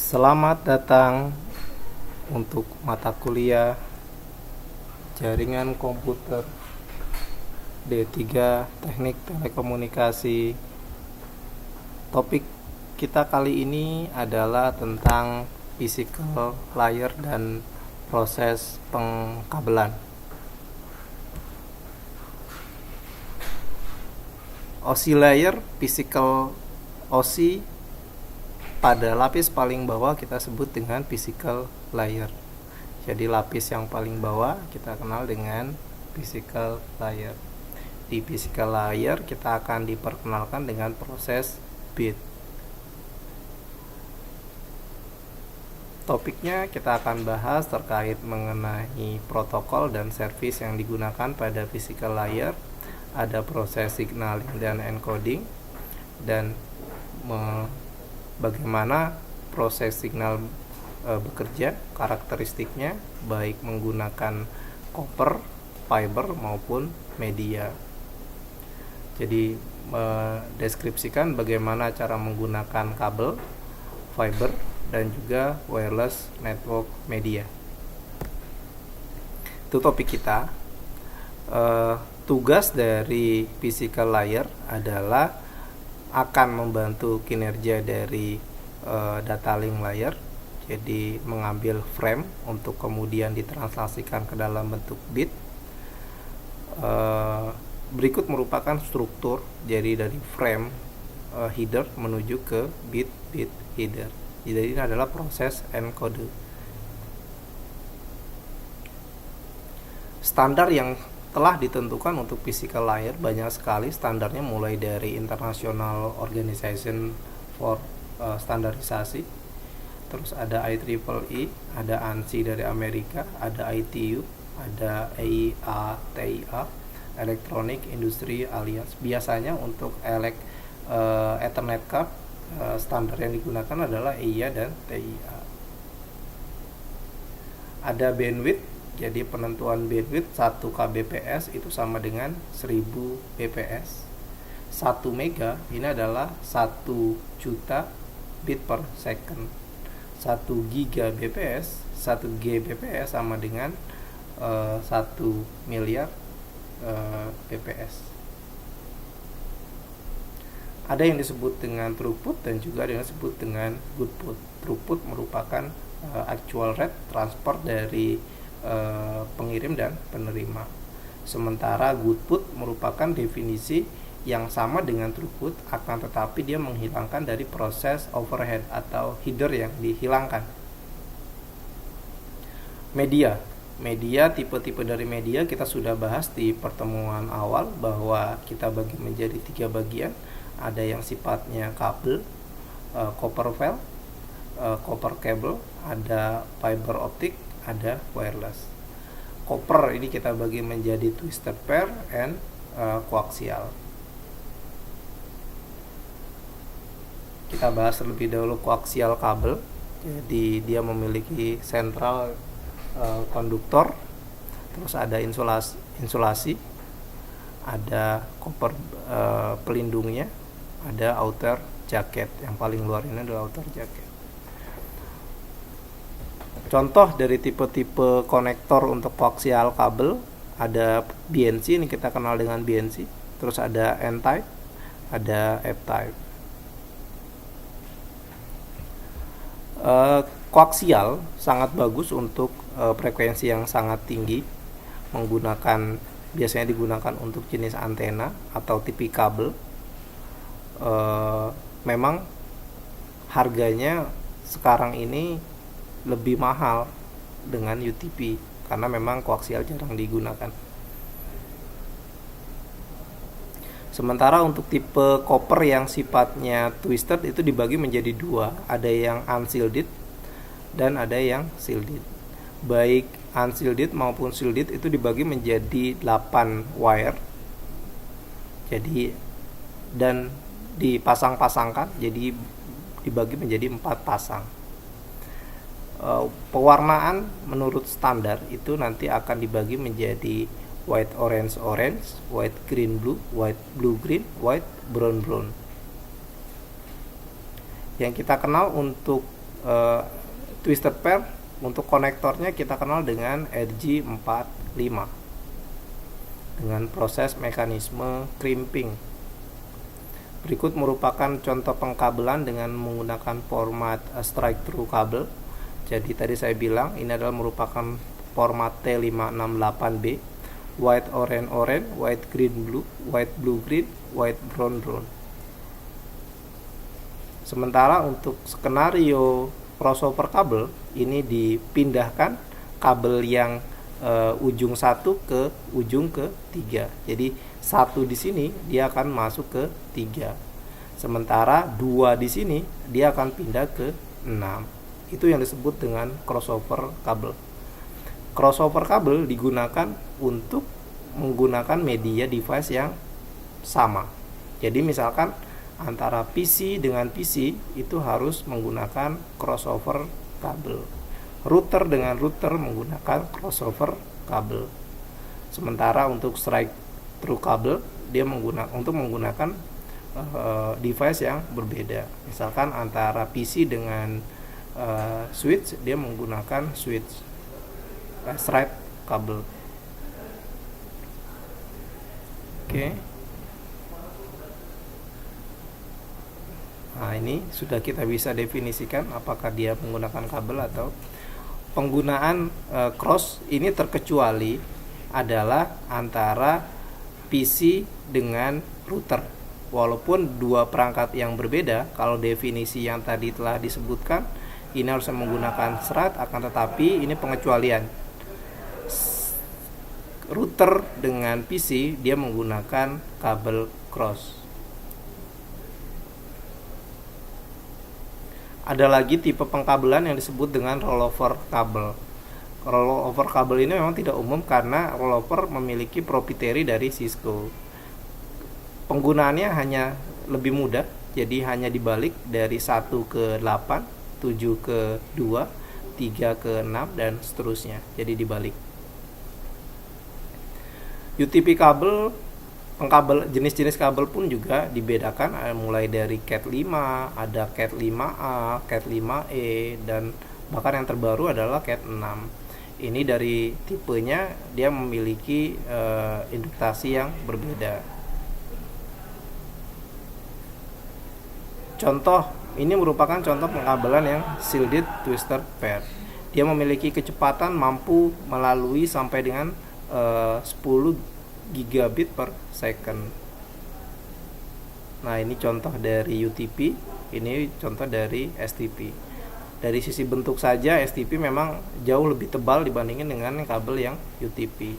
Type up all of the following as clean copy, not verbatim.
Selamat datang untuk mata kuliah Jaringan Komputer D3 Teknik Telekomunikasi. Topik kita kali ini adalah tentang physical layer dan proses pengkabelan. OSI layer, physical OSI pada lapis paling bawah kita sebut dengan physical layer. Jadi lapis yang paling bawah kita kenal dengan physical layer. Di physical layer kita akan diperkenalkan dengan proses bit. Topiknya kita akan bahas terkait mengenai protokol dan service yang digunakan pada physical layer. Ada proses signaling dan encoding, dan bagaimana proses signal bekerja, karakteristiknya baik menggunakan copper, fiber maupun media. Jadi mendeskripsikan bagaimana cara menggunakan kabel, fiber, dan juga wireless network media. Itu topik kita. Tugas dari physical layer adalah akan membantu kinerja dari data link layer, jadi mengambil frame untuk kemudian ditranslasikan ke dalam bentuk bit. Berikut merupakan struktur, jadi dari frame header menuju ke bit header. Jadi ini adalah proses encode. Standar yang telah ditentukan untuk physical layer banyak sekali standarnya, mulai dari International Organization for Standardisasi, terus ada IEEE, ada ANSI dari Amerika, ada ITU, ada EIA, Electronic Industry Alliance. Biasanya untuk Ethernet card standar yang digunakan adalah EIA dan TIA. Ada bandwidth. Jadi penentuan bandwidth 1 kbps itu sama dengan 1000 bps. 1 mega ini adalah 1 juta bit per second. 1 gigabps, 1 gbps sama dengan 1 miliar bps. Ada yang disebut dengan throughput dan juga ada yang disebut dengan goodput. Throughput merupakan actual rate transfer dari pengirim dan penerima. Sementara goodput merupakan definisi yang sama dengan throughput, akan tetapi dia menghilangkan dari proses overhead atau header yang dihilangkan. Media, tipe-tipe dari media kita sudah bahas di pertemuan awal, bahwa kita bagi menjadi 3 bagian. Ada yang sifatnya kabel, copper file, copper cable, ada fiber optic, ada wireless. Copper ini kita bagi menjadi twisted pair and coaxial. Kita bahas terlebih dahulu coaxial kabel. Jadi dia memiliki central konduktor, terus ada insulasi, ada copper pelindungnya, ada outer jacket. Yang paling luar ini adalah outer jacket. Contoh dari tipe-tipe konektor untuk coaxial kabel, ada BNC, ini kita kenal dengan BNC, terus ada N-type, ada F-type. Coaxial sangat bagus untuk frekuensi yang sangat tinggi, biasanya digunakan untuk jenis antena atau TV kabel. Memang harganya sekarang ini lebih mahal dengan UTP karena memang koaksial jarang digunakan. Sementara untuk tipe copper yang sifatnya twisted itu dibagi menjadi 2, ada yang unshielded dan ada yang shielded. Baik unshielded maupun shielded itu dibagi menjadi 8 wire. Jadi dan dipasang-pasangkan, jadi dibagi menjadi 4 pasang. Pewarnaan menurut standar itu nanti akan dibagi menjadi white orange, white green blue, white blue green, white brown. Yang kita kenal untuk twisted pair untuk konektornya kita kenal dengan RG45 dengan proses mekanisme crimping. Berikut merupakan contoh pengkabelan dengan menggunakan format strike through kabel. Jadi tadi saya bilang ini adalah merupakan format T568B, white orange orange, white green blue, white blue green, white brown brown. Sementara untuk skenario crossover kabel ini dipindahkan kabel yang ujung 1 ke ujung ke-3. Jadi 1 di sini dia akan masuk ke 3. Sementara 2 di sini dia akan pindah ke 6. Itu yang disebut dengan crossover kabel. Crossover kabel digunakan untuk menggunakan media device yang sama. Jadi misalkan antara PC dengan PC itu harus menggunakan crossover kabel. Router dengan router menggunakan crossover kabel. Sementara untuk strike through kabel dia menggunakan device yang berbeda. Misalkan antara PC dengan switch dia menggunakan switch strike kabel. Oke. Nah, ini sudah kita bisa definisikan apakah dia menggunakan kabel atau penggunaan cross ini terkecuali adalah antara PC dengan router. Walaupun dua perangkat yang berbeda, kalau definisi yang tadi telah disebutkan ini harus menggunakan serat, akan tetapi ini pengecualian. Router dengan PC dia menggunakan kabel cross. Ada lagi tipe pengkabelan yang disebut dengan rollover kabel. Rollover kabel ini memang tidak umum karena rollover memiliki proprietary dari Cisco. Penggunaannya hanya lebih mudah, jadi hanya dibalik dari 1 ke 8, 7 ke 2, 3 ke 6 dan seterusnya. Jadi dibalik. UTP kabel, pengkabel jenis-jenis kabel pun juga dibedakan, mulai dari Cat 5, ada Cat 5A, Cat 5E, dan bahkan yang terbaru adalah Cat 6. Ini dari tipenya dia memiliki induktasi yang berbeda. Contoh, ini merupakan contoh pengkabelan yang shielded twisted pair. Dia memiliki kecepatan mampu melalui sampai dengan 10 gigabit per second. Nah, ini contoh dari UTP, ini contoh dari STP. Dari sisi bentuk saja STP memang jauh lebih tebal dibandingkan dengan kabel yang UTP.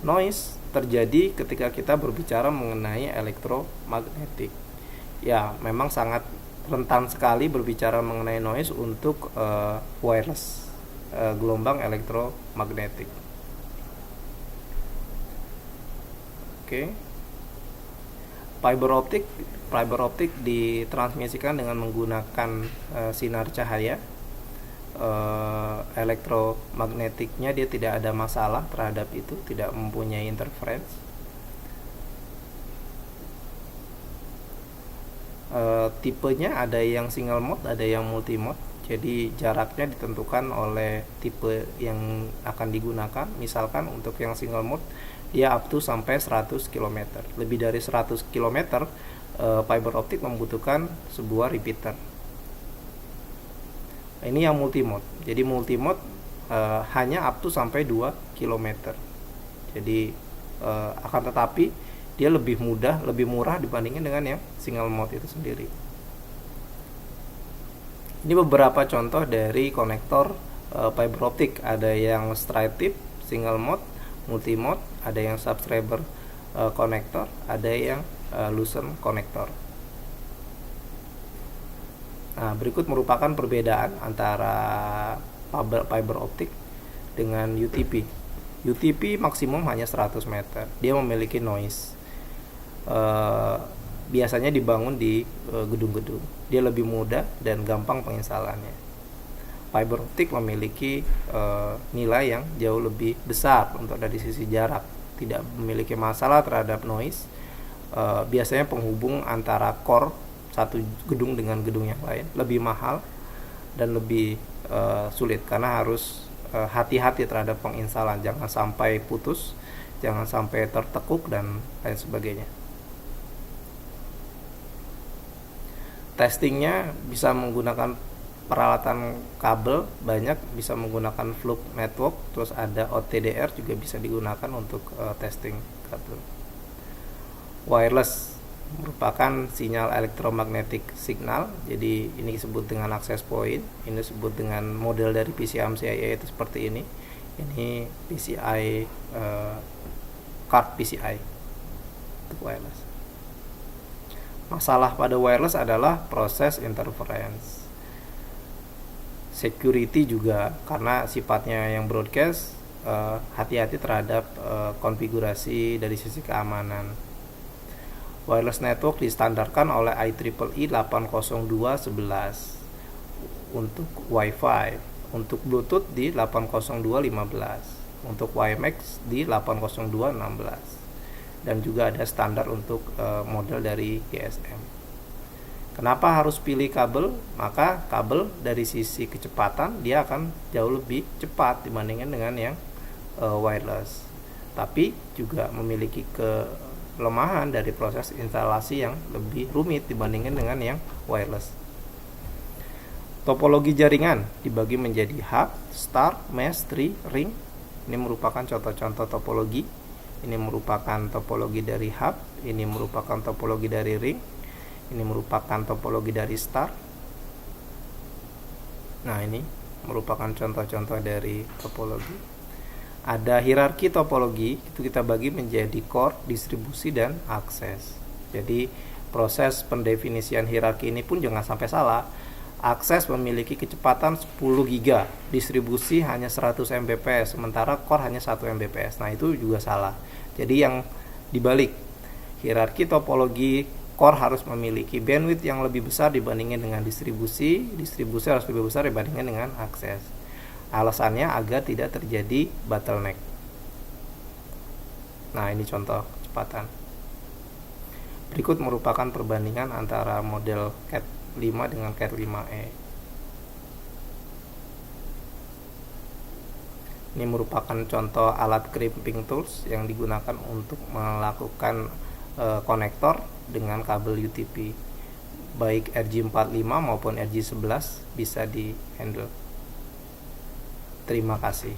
Noise terjadi ketika kita berbicara mengenai elektromagnetik. Ya, memang sangat rentan sekali berbicara mengenai noise untuk wireless, gelombang elektromagnetik. Oke. Fiber optik ditransmisikan dengan menggunakan sinar cahaya. Elektromagnetiknya dia tidak ada masalah terhadap itu, tidak mempunyai interference. Tipenya ada yang single mode, ada yang multi mode. Jadi jaraknya ditentukan oleh tipe yang akan digunakan. Misalkan untuk yang single mode dia up to sampai 100 km. Lebih dari 100 km fiber optik membutuhkan sebuah repeater. Ini yang multi mode. Jadi multi mode hanya up to sampai 2 km. Jadi akan tetapi dia lebih mudah, lebih murah dibandingkan dengan yang single mode itu sendiri. Ini beberapa contoh dari konektor fiber optik. Ada yang straight tip, single mode, multi mode, ada yang subscriber konektor, ada yang Lucerne konektor. Nah, berikut merupakan perbedaan antara fiber optik dengan UTP. UTP maksimum hanya 100 meter. Dia memiliki noise. Biasanya dibangun di gedung-gedung. Dia lebih mudah dan gampang penginstalannya. Fiber optik memiliki nilai yang jauh lebih besar untuk dari sisi jarak. Tidak memiliki masalah terhadap noise. Biasanya penghubung antara core satu gedung dengan gedung yang lain, lebih mahal dan lebih sulit karena harus hati-hati terhadap penginstalan, jangan sampai putus, jangan sampai tertekuk dan lain sebagainya. Testingnya bisa menggunakan peralatan kabel banyak, bisa menggunakan fluke network, terus ada OTDR juga bisa digunakan untuk testing kabel. Wireless merupakan sinyal elektromagnetic signal, jadi ini disebut dengan access point, ini disebut dengan model dari PCI CIA itu seperti ini PCI card PCI untuk wireless. Masalah pada wireless adalah proses interference, security juga karena sifatnya yang broadcast, hati-hati terhadap konfigurasi dari sisi keamanan. Wireless network distandarkan oleh IEEE 802.11 untuk Wi-Fi, untuk Bluetooth di 802.15, untuk WiMAX di 802.16, dan juga ada standar untuk model dari GSM. Kenapa harus pilih kabel? Maka kabel dari sisi kecepatan dia akan jauh lebih cepat dibandingkan dengan yang wireless, tapi juga memiliki kelemahan dari proses instalasi yang lebih rumit dibandingkan dengan yang wireless. Topologi jaringan dibagi menjadi hub, star, mesh, tree, ring. Ini merupakan contoh-contoh topologi. Ini merupakan topologi dari hub, ini merupakan topologi dari ring, ini merupakan topologi dari star. Nah, ini merupakan contoh-contoh dari topologi. Ada hierarki topologi, itu kita bagi menjadi core, distribusi, dan akses. Jadi proses pendefinisian hierarki ini pun jangan sampai salah. Akses memiliki kecepatan 10 GB, distribusi hanya 100 Mbps, sementara core hanya 1 Mbps. Nah, itu juga salah. Jadi yang dibalik, hierarki topologi core harus memiliki bandwidth yang lebih besar dibandingkan dengan distribusi harus lebih besar dibandingkan dengan akses. Alasannya agar tidak terjadi bottleneck. Nah, ini contoh kecepatan. Berikut merupakan perbandingan antara model Cat 5 dengan Cat 5e. Ini merupakan contoh alat crimping tools yang digunakan untuk melakukan konektor dengan kabel UTP. Baik RJ45 maupun RJ11 bisa di handle. Terima kasih.